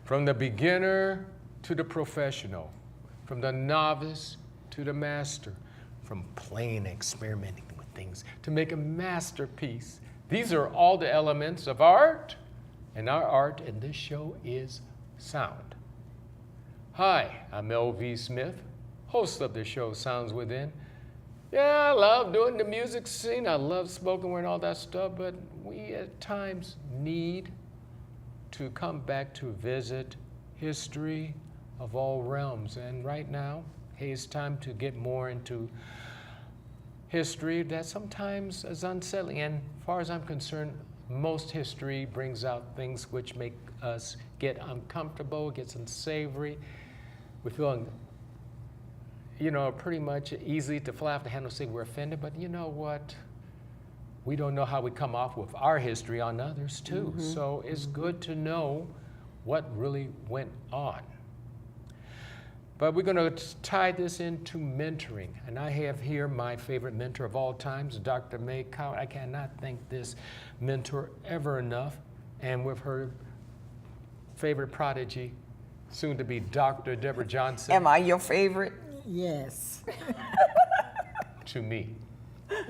From the beginner to the professional, from the novice to the master, from playing and experimenting with things to make a masterpiece. These are all the elements of art, and our art in this show is sound. Hi, I'm L.V. Smith, host of the show Sounds Within. Yeah, I love doing the music scene. I love spoken word and all that stuff, but we at times need to come back to visit history of all realms. And right now, hey, it's time to get more into history that sometimes is unsettling. And as far as I'm concerned, most history brings out things which make us get uncomfortable, gets unsavory. We feel, pretty much easy to fly off the handle and say we're offended, but you know what? We don't know how we come off with our history on others too. Mm-hmm. So it's good to know what really went on. But we're going to tie this into mentoring. And I have here my favorite mentor of all times, Dr. Mae Cowan. I cannot thank this mentor ever enough. And with her favorite prodigy, soon to be Dr. Deborah Johnson. Am I your favorite? Yes. To me.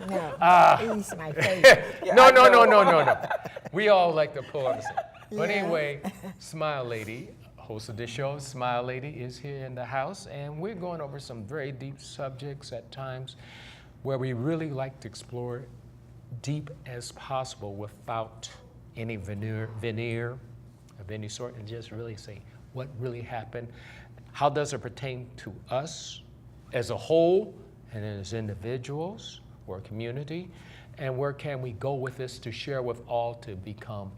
No, he's my favorite. No. We all like to pull up. But anyway, Smile Lady, host of this show, Smile Lady is here in the house, and we're going over some very deep subjects at times where we really like to explore deep as possible without any veneer of any sort, and just really say what really happened. How does it pertain to us as a whole and as individuals or community? And where can we go with this to share with all to become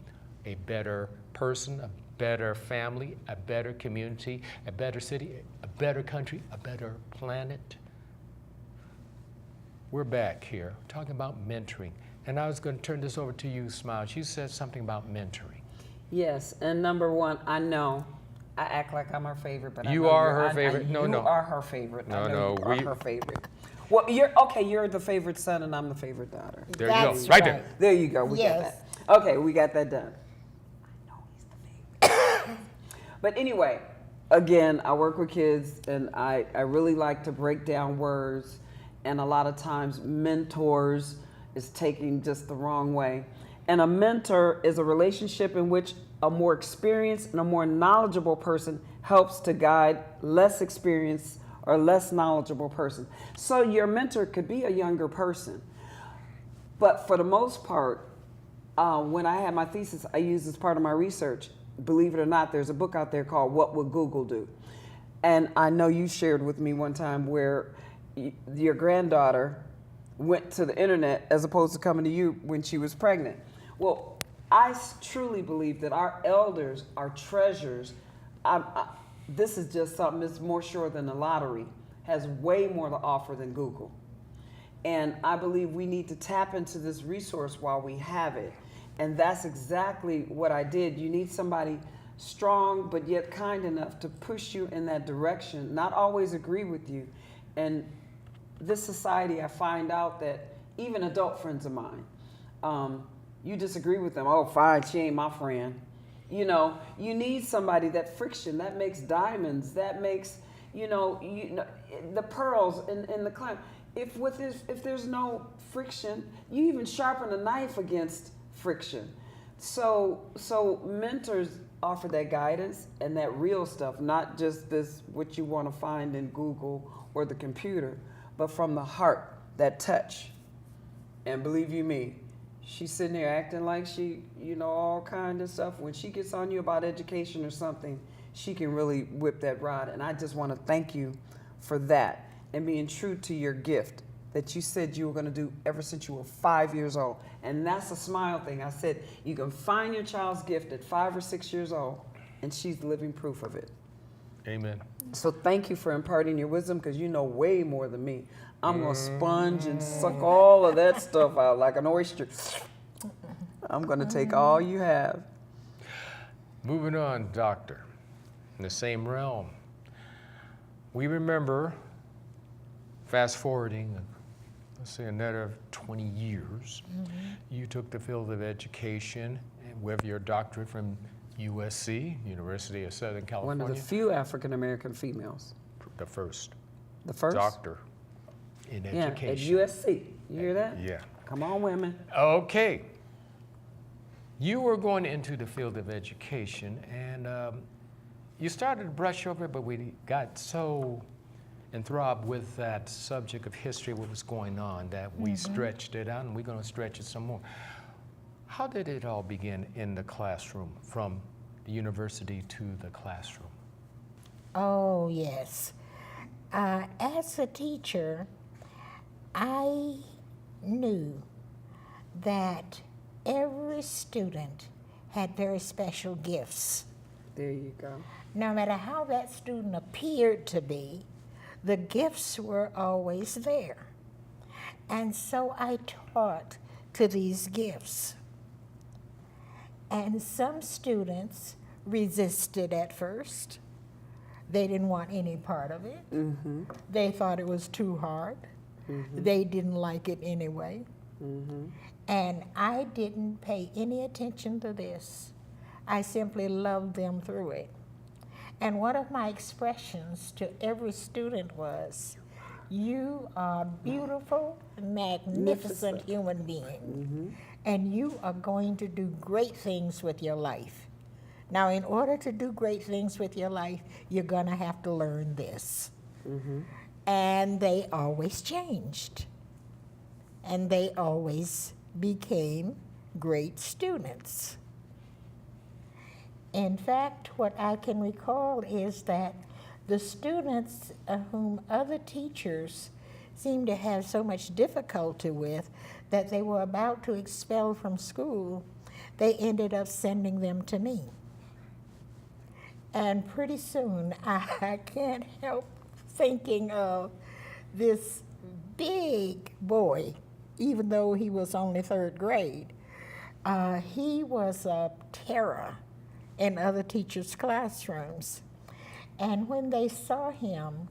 a better person, a better family, a better community, a better city, a better country, a better planet? We're back here talking about mentoring. And I was going to turn this over to you, Smiles. You said something about mentoring. Yes, and number one, I know I act like I'm her favorite, but you are her favorite. You are her favorite. No, you are her favorite. Well, you're the favorite son, and I'm the favorite daughter. There you go, right there. There you go. We got that. Okay, we got that done. I know he's the favorite. But anyway, again, I work with kids, and I really like to break down words, and a lot of times mentors is taking just the wrong way. And a mentor is a relationship in which a more experienced and a more knowledgeable person helps to guide less experienced or less knowledgeable person. So your mentor could be a younger person. But for the most part, when I had my thesis, I used as part of my research. Believe it or not, there's a book out there called What Would Google Do? And I know you shared with me one time where your granddaughter went to the internet as opposed to coming to you when she was pregnant. Well, I truly believe that our elders are treasures. This is just something that's more sure than the lottery, has way more to offer than Google. And I believe we need to tap into this resource while we have it. And that's exactly what I did. You need somebody strong, but yet kind enough to push you in that direction, not always agree with you. And this society, I find out that even adult friends of mine, you disagree with them. Oh, fine, she ain't my friend. You know, you need somebody, that friction, that makes diamonds, that makes, the pearls in the climb. If there's no friction, you even sharpen a knife against friction. So mentors offer that guidance and that real stuff, not just this, what you want to find in Google or the computer, but from the heart, that touch. And believe you me, she's sitting there acting like she, all kind of stuff. When she gets on you about education or something, she can really whip that rod. And I just want to thank you for that and being true to your gift that you said you were going to do ever since you were 5 years old. And that's a smile thing. I said, you can find your child's gift at 5 or 6 years old, and she's living proof of it. Amen. So thank you for imparting your wisdom, because you know way more than me. I'm going to sponge and suck all of that stuff out like an oyster. I'm going to take all you have. Moving on, Doctor, in the same realm. We remember, fast forwarding, let's say another 20 years, you took the field of education and with your doctorate from USC, University of Southern One California. of the few African American females. The first. The first? Doctor in Yeah, education. at USC. You hear that? Yeah. Come on, women. Okay. You were going into the field of education, and you started to brush over it, but we got so enthralled with that subject of history, what was going on, that we stretched it out, and we're going to stretch it some more. How did it all begin in the classroom, from the university to the classroom? Oh, yes. As a teacher, I knew that every student had very special gifts. There you go. No matter how that student appeared to be, the gifts were always there. And so I taught to these gifts. And some students resisted at first. They didn't want any part of it. Mm-hmm. They thought it was too hard. Mm-hmm. They didn't like it anyway. Mm-hmm. And I didn't pay any attention to this. I simply loved them through it. And one of my expressions to every student was, "You are beautiful, magnificent human being, and you are going to do great things with your life. Now, in order to do great things with your life, you're gonna have to learn this." And they always changed. And they always became great students. In fact, what I can recall is that the students whom other teachers seemed to have so much difficulty with that they were about to expel from school, they ended up sending them to me. And pretty soon, I can't help thinking of this big boy, even though he was only third grade. He was a terror in other teachers' classrooms. And when they saw him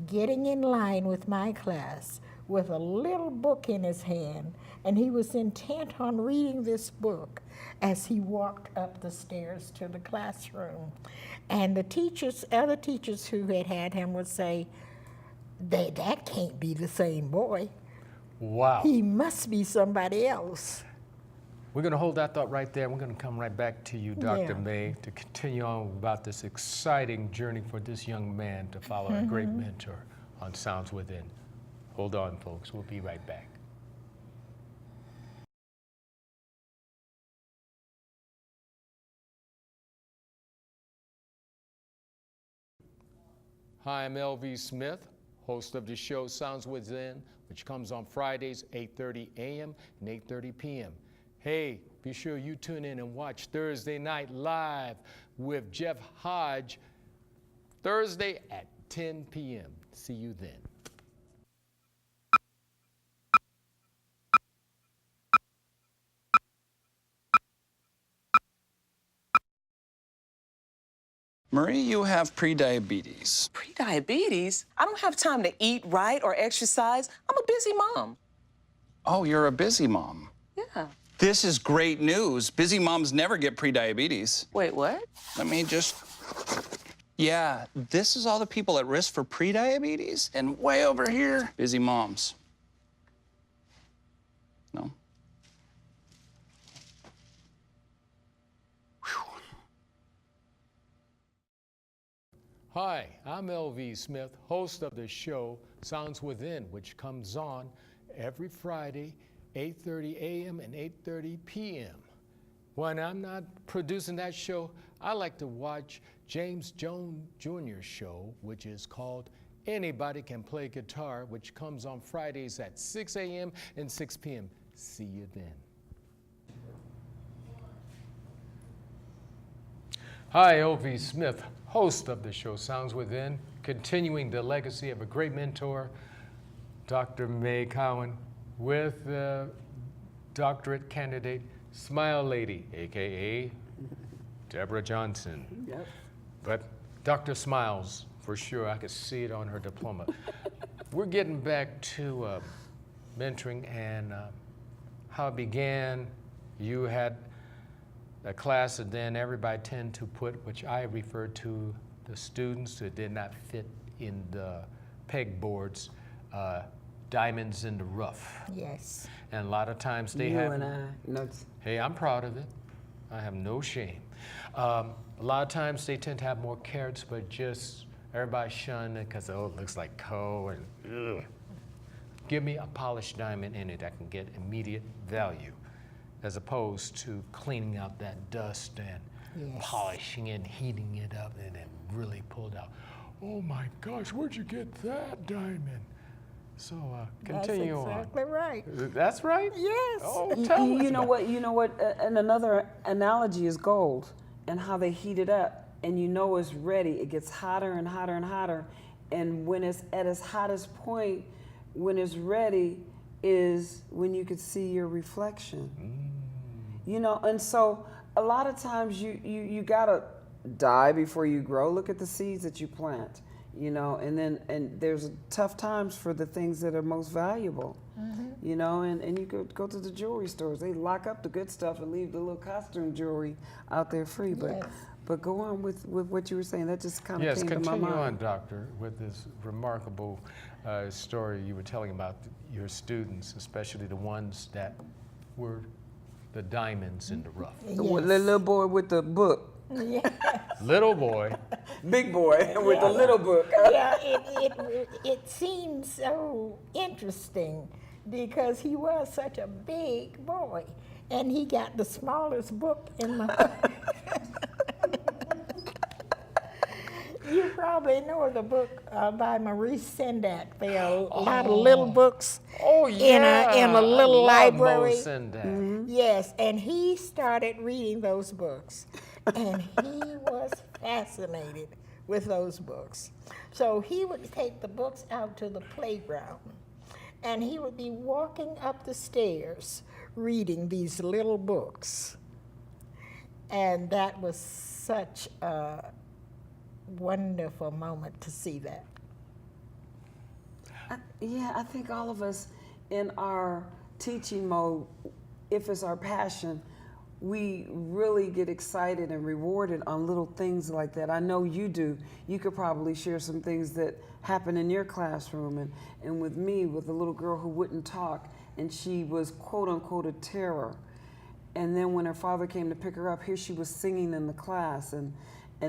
getting in line with my class with a little book in his hand, and he was intent on reading this book as he walked up the stairs to the classroom. And the teachers, other teachers who had had him would say, that can't be the same boy. Wow. He must be somebody else. We're going to hold that thought right there. We're going to come right back to you, Dr. Yeah. Mae, to continue on about this exciting journey for this young man to follow a great mentor on Sounds Within. Hold on, folks. We'll be right back. Hi, I'm LV Smith, host of the show Sounds Within, which comes on Fridays, 8:30 a.m. and 8:30 p.m. Hey, be sure you tune in and watch Thursday Night Live with Jeff Hodge, Thursday at 10 p.m. See you then. Marie, you have prediabetes. Prediabetes? I don't have time to eat right or exercise. I'm a busy mom. Oh, you're a busy mom. Yeah. This is great news. Busy moms never get prediabetes. Wait, what? Let me just... Yeah, this is all the people at risk for prediabetes, and way over here, busy moms. No? Hi, I'm LV Smith, host of the show Sounds Within, which comes on every Friday, 8:30 a.m. and 8:30 p.m. When I'm not producing that show, I like to watch James Jones Jr.'s show, which is called Anybody Can Play Guitar, which comes on Fridays at 6 a.m. and 6 p.m. See you then. Hi, LV Smith, host of the show Sounds Within, continuing the legacy of a great mentor, Dr. Mae Cowan, with doctorate candidate, Smile Lady, AKA Deborah Johnson. Yep. But Dr. Smiles, for sure, I could see it on her diploma. We're getting back to mentoring and how it began. You had a class, and then everybody tend to put, which I refer to the students that did not fit in the pegboards, diamonds in the rough. Yes. And a lot of times they You have. and I. No, Hey, I'm proud of it. I have no shame. A lot of times they tend to have more carrots, but just everybody shun it because, oh, it looks like coal and ugh. Give me a polished diamond in it that can get immediate value, as opposed to cleaning out that dust and Yes. polishing it, heating it up, and then really pulled out. Oh my gosh, where'd you get that diamond? So continue That's exactly right. on. That's right? Yes. Oh, tell us you know about what? You know what? And another analogy is gold and how they heat it up, and you know it's ready. It gets hotter and hotter and hotter, and when it's at its hottest point, when it's ready, is when you could see your reflection. You know, and so a lot of times you gotta die before you grow. Look at the seeds that you plant. You know, and there's tough times for the things that are most valuable, you know, and you could go to the jewelry stores. They lock up the good stuff and leave the little costume jewelry out there free. But Yes. but go on with what you were saying. That just kind of Yes, came to my continue mind. on, Doctor, with this remarkable story you were telling about your students, especially the ones that were the diamonds in the rough. The little boy with the book, Yeah. Little boy, big boy with the little book. Yeah, it seems so interesting because he was such a big boy, and he got the smallest book in the. You probably know the book by Maurice Sendak. There are a lot of little books oh yeah, in a little I love Mo library. Sendak. Yes, and he started reading those books, and he was fascinated with those books. So he would take the books out to the playground, and he would be walking up the stairs reading these little books. And that was such a wonderful moment to see that. Yeah, I think all of us in our teaching mode, if it's our passion, we really get excited and rewarded on little things like that. I know you do. You could probably share some things that happen in your classroom. And with me, with a little girl who wouldn't talk, and she was quote unquote a terror. And then when her father came to pick her up, here she was singing in the class and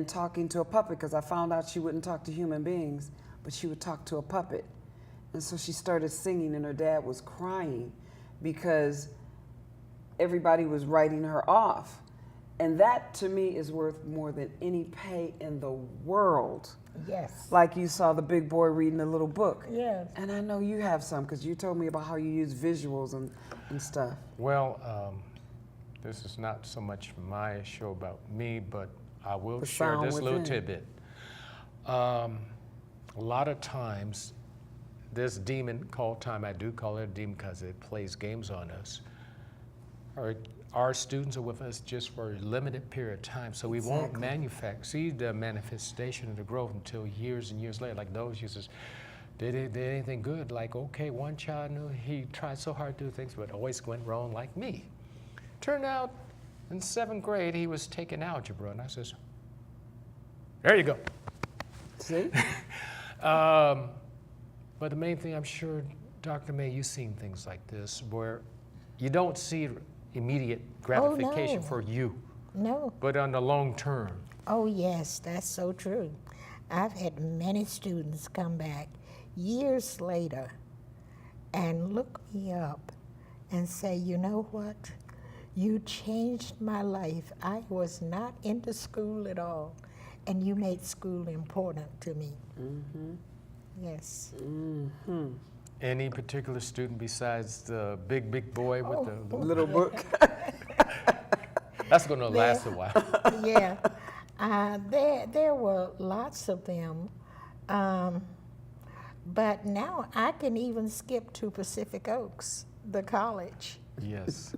talking to a puppet, because I found out she wouldn't talk to human beings, but she would talk to a puppet. And so she started singing, and her dad was crying because everybody was writing her off. And that, to me, is worth more than any pay in the world. Yes. Like you saw the big boy reading a little book. Yes. And I know you have some, because you told me about how you use visuals and stuff. Well, this is not so much my show about me, but I will The share sound this little within. tidbit. A lot of times, this demon called time, I do call it a demon because it plays games on us. Our students are with us just for a limited period of time, so we won't see the manifestation of the growth until years and years later. Like those users, did anything good? Like, okay, one child knew he tried so hard to do things, but always went wrong like me. Turned out in 7th grade, he was taking algebra, and I says, there you go. See? But the main thing, I'm sure, Dr. Mae, you've seen things like this where you don't see immediate gratification no. for you, No. but on the long term. Oh, yes, that's so true. I've had many students come back years later and look me up and say, you know what? You changed my life. I was not into school at all, and you made school important to me. Mm-hmm. Yes. Mm-hmm. Any particular student besides the big boy with the Little book. That's going to last a while. Yeah. There were lots of them. But now I can even skip to Pacific Oaks, the college. Yes.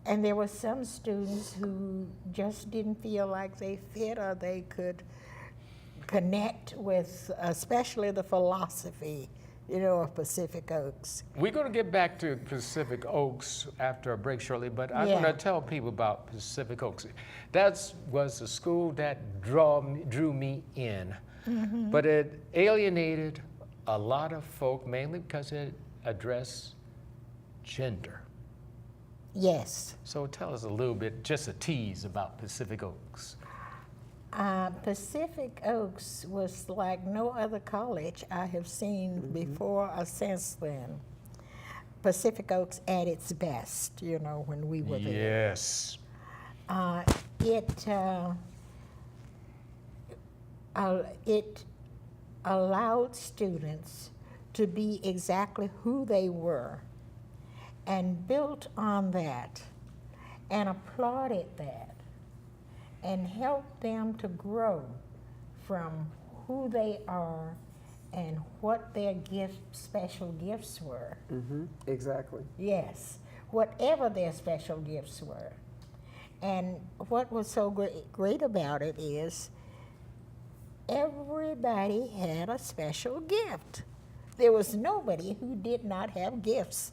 And there were some students who just didn't feel like they fit or they could connect with, especially the philosophy of Pacific Oaks. We're going to get back to Pacific Oaks after a break shortly, but I'm Yeah. going to tell people about Pacific Oaks. That was a school that drew me in, but it alienated a lot of folk, mainly because it addressed gender. Yes. So tell us a little bit, just a tease about Pacific Oaks. Pacific Oaks was like no other college I have seen before or since then. Pacific Oaks at its best, when we were there. Yes. It allowed students to be exactly who they were and built on that and applauded that and helped them to grow from who they are and what their special gifts were. Exactly. Yes, whatever their special gifts were. And what was so great about it is everybody had a special gift. There was nobody who did not have gifts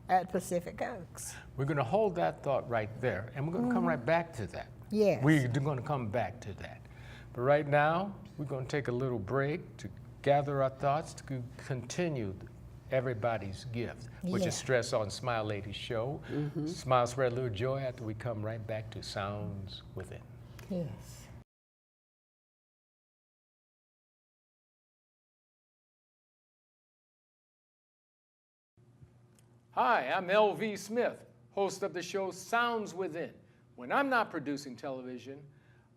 at Pacific Oaks. We're going to hold that thought right there, and we're going to come right back to that. Yes. We're going to come back to that. But right now, we're going to take a little break to gather our thoughts to continue everybody's gift, which Yeah. is Stress on Smile Lady Show. Smile, spread a little joy after we come right back to Sounds Within. Yes. Hi, I'm L.V. Smith, host of the show Sounds Within. When I'm not producing television,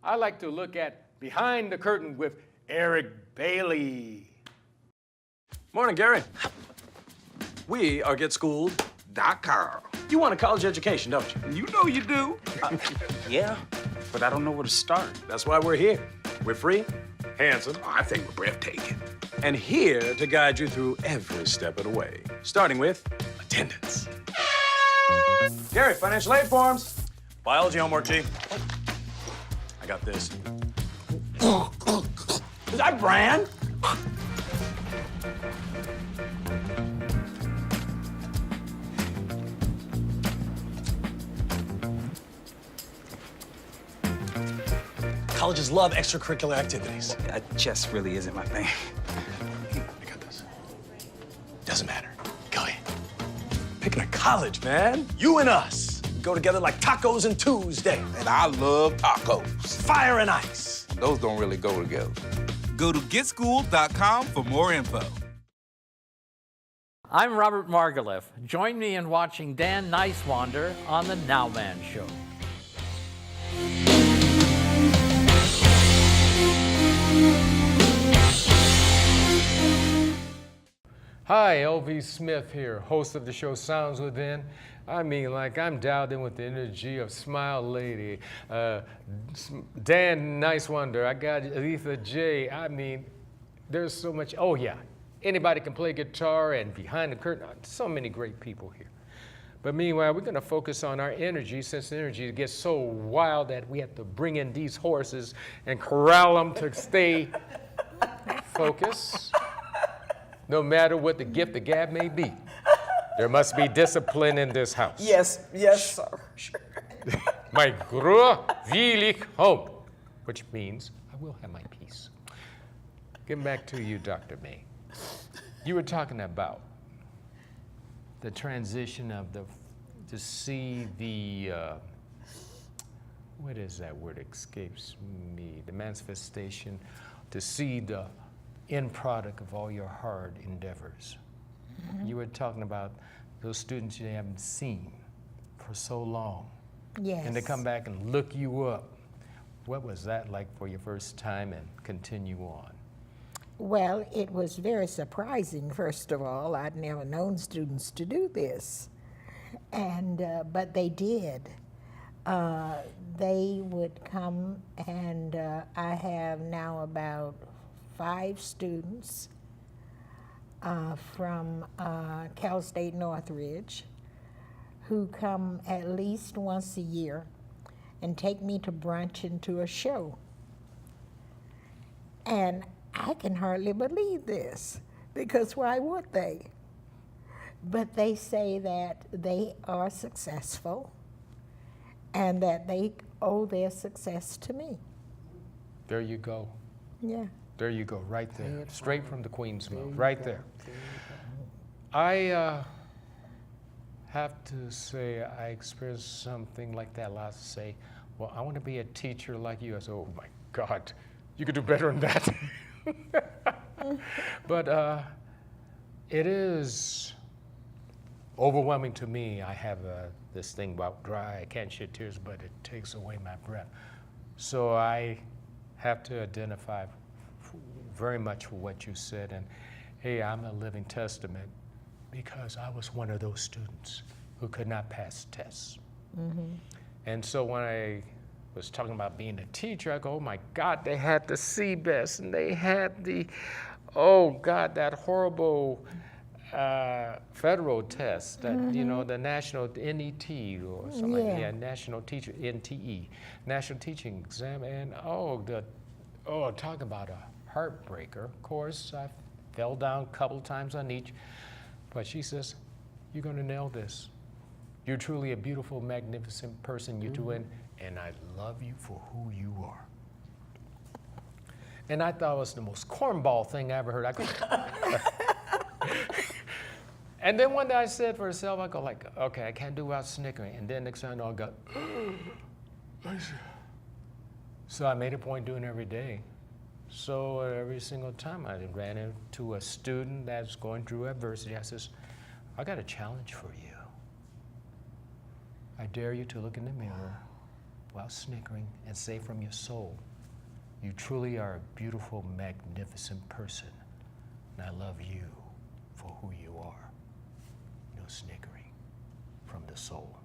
I like to look at Behind the Curtain with Eric Bailey. Morning, Gary. We are GetSchooled.com. You want a college education, don't you? You know you do. Yeah, but I don't know where to start. That's why we're here. We're free, handsome, Oh, I think we're breathtaking. and here to guide you through every step of the way, starting with attendance. Gary, financial aid forms. Biology homework, G. I got this. Is that Bran? Colleges love extracurricular activities. Chess really isn't my thing. I got this. Doesn't matter. Go ahead. Picking a college, man. You and us. We go together like tacos and Tuesday. And I love tacos. Fire and ice. Those don't really go together. Go to GetSchooled.com for more info. I'm Robert Margoliff. Join me in watching Dan Nicewander on The Now Man Show. Hi, L.V. Smith here, host of the show Sounds Within. I mean, like I'm dialed in with the energy of Smile Lady, Dan Nicewander, I got Aletha J. I mean, there's so much. Oh yeah, anybody can play guitar, and behind the curtain, so many great people here. But meanwhile, we're going to focus on our energy, since the energy gets so wild that we have to bring in these horses and corral them to stay focused. No matter what the gift of gab may be, there must be discipline in this house. Yes, sir. Sure. My Ruhe will ich home, which means I will have my peace. Getting back to you, Dr. May. You were talking about the transition of to see the, what is that word, escapes me, the manifestation, to see the end product of all your hard endeavors. You were talking about those students you haven't seen for so long. Yes. And to come back and look you up. What was that like for your first time, and continue on? Well, it was very surprising, first of all. I'd never known students to do this. And, but they did. They would come, and I have now about 5 students from Cal State Northridge who come at least once a year and take me to brunch and to a show. And I can hardly believe this, because why would they? But they say that they are successful and that they owe their success to me. There you go. Yeah. There you go, right there. Straight from the Queen's mouth, right there. I have to say I experienced something like that last to say, well, I want to be a teacher like you. I said, oh my God, you could do better than that. But it is overwhelming to me. I have this thing about dry, I can't shed tears, but it takes away my breath. So I have to identify very much with what you said. And hey, I'm a living testament because I was one of those students who could not pass tests. And so when I was talking about being a teacher, I go, oh my God, they had the CBEST and they had the, oh God, that horrible federal test, that, you know, the national NET or something like that, yeah, national teacher, NTE, national teaching exam, and talk about a heartbreaker. Of course, I fell down a couple times on each, but she says, you're gonna nail this. You're truly a beautiful, magnificent person, you're doing, and I love you for who you are. And I thought it was the most cornball thing I ever heard. I go, and then one day I said for myself, I go like, okay, I can't do without snickering. And then next thing I know, I got, so I made a point doing it every day. So every single time I ran into a student that's going through adversity, I says, I got a challenge for you. I dare you to look in the mirror while snickering and say from your soul, you truly are a beautiful, magnificent person, and I love you for who you are. No snickering, from the soul.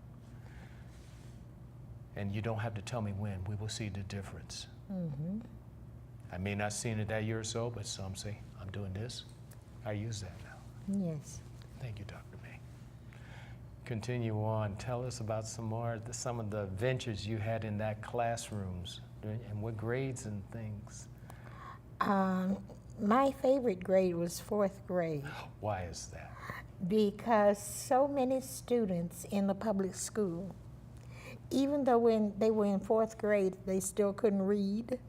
And you don't have to tell me when, we will see the difference. I may not seen it that year or so, but some say, I'm doing this. I use that now. Yes. Thank you, Dr. Mae. Continue on. Tell us about some of the adventures you had in that classrooms and what grades and things. My favorite grade was 4th grade Why is that? because so many students in the public school, even though when they were in 4th grade, they still couldn't read.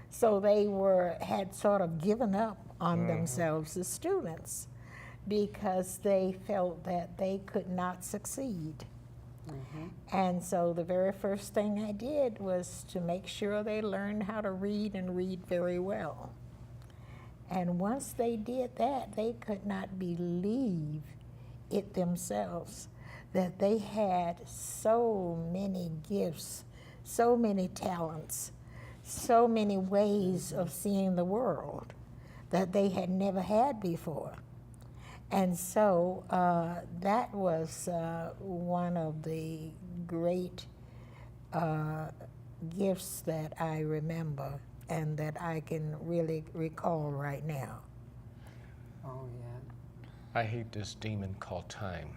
So they had sort of given up on themselves as students because they felt that they could not succeed. And so the very first thing I did was to make sure they learned how to read and read very well. And once they did that, they could not believe it themselves, that they had so many gifts, so many talents, so many ways of seeing the world that they had never had before. And so that was one of the great gifts that I remember and that I can really recall right now. Oh, yeah. I hate this demon called time.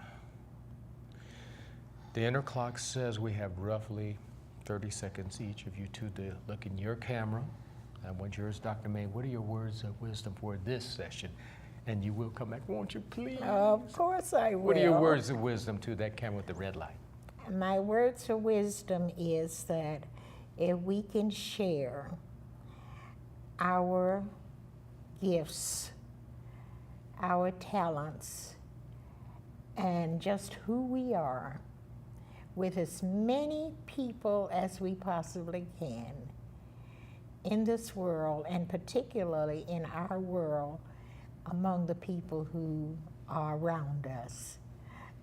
The inner clock says we have roughly 30 seconds each of you to look in your camera. I want yours, Dr. Mae. What are your words of wisdom for this session? And you will come back, won't you, please? Of course I will. What are your words of wisdom to that camera with the red light? My words of wisdom is that if we can share our gifts, our talents, and just who we are with as many people as we possibly can in this world, and particularly in our world, among the people who are around us,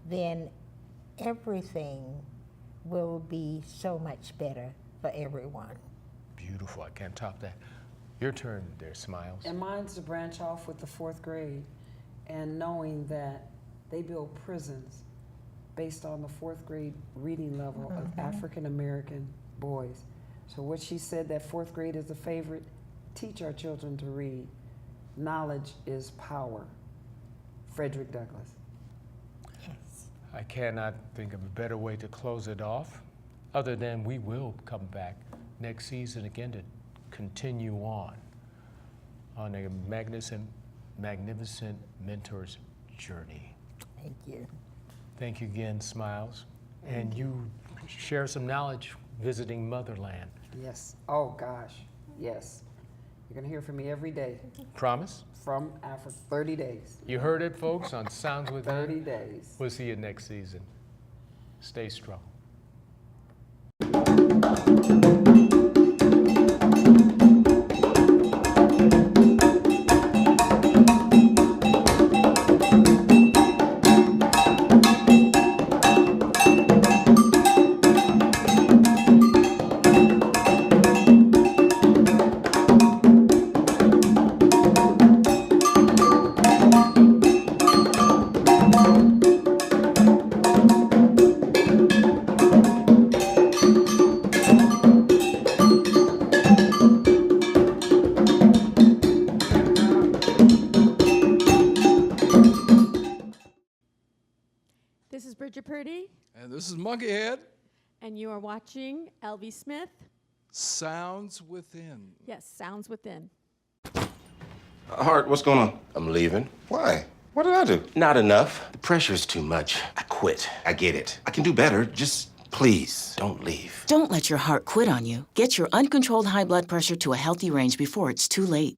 then everything will be so much better for everyone. Beautiful, I can't top that. Your turn there, Smiles. And mine's to branch off with the 4th grade and knowing that they build prisons based on the 4th grade reading level of African American boys. So what she said, that 4th grade is a favorite, teach our children to read. Knowledge is power. Frederick Douglass. Yes. I cannot think of a better way to close it off other than we will come back next season again to continue on a magnificent Magnificent Mentor's Journey. Thank you. Thank you again, Smiles. And you share some knowledge visiting Motherland. Yes. Oh gosh. Yes. You're gonna hear from me every day Promise? from Africa. 30 days. You heard it, folks, on Sounds Within. 30 days. We'll see you next season. Stay strong. This is Bridget Purdy, And this is Monkeyhead. and you are watching LV Smith. Sounds Within. Yes, Sounds Within. Hart, what's going on? I'm leaving. Why? What did I do? Not enough. The pressure's too much. I quit. I get it. I can do better. Just please don't leave. Don't let your heart quit on you. Get your uncontrolled high blood pressure to a healthy range before it's too late.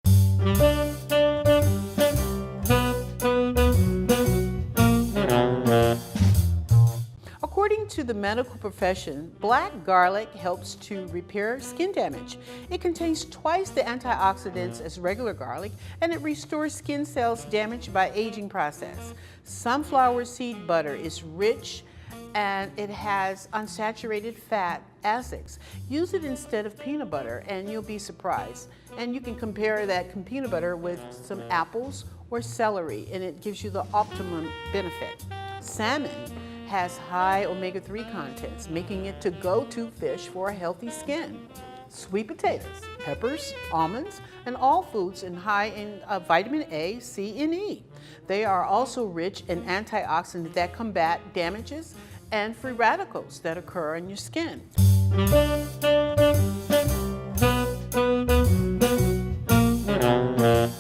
According to the medical profession, black garlic helps to repair skin damage. It contains twice the antioxidants as regular garlic, and it restores skin cells damaged by aging process. Sunflower seed butter is rich and it has unsaturated fat acids. Use it instead of peanut butter and you'll be surprised. And you can compare that peanut butter with some apples or celery and it gives you the optimum benefit. Salmon has high omega-3 contents, making it the go-to fish for a healthy skin. Sweet potatoes, peppers, almonds, and all foods are high in vitamin A, C, and E. They are also rich in antioxidants that combat damages and free radicals that occur in your skin.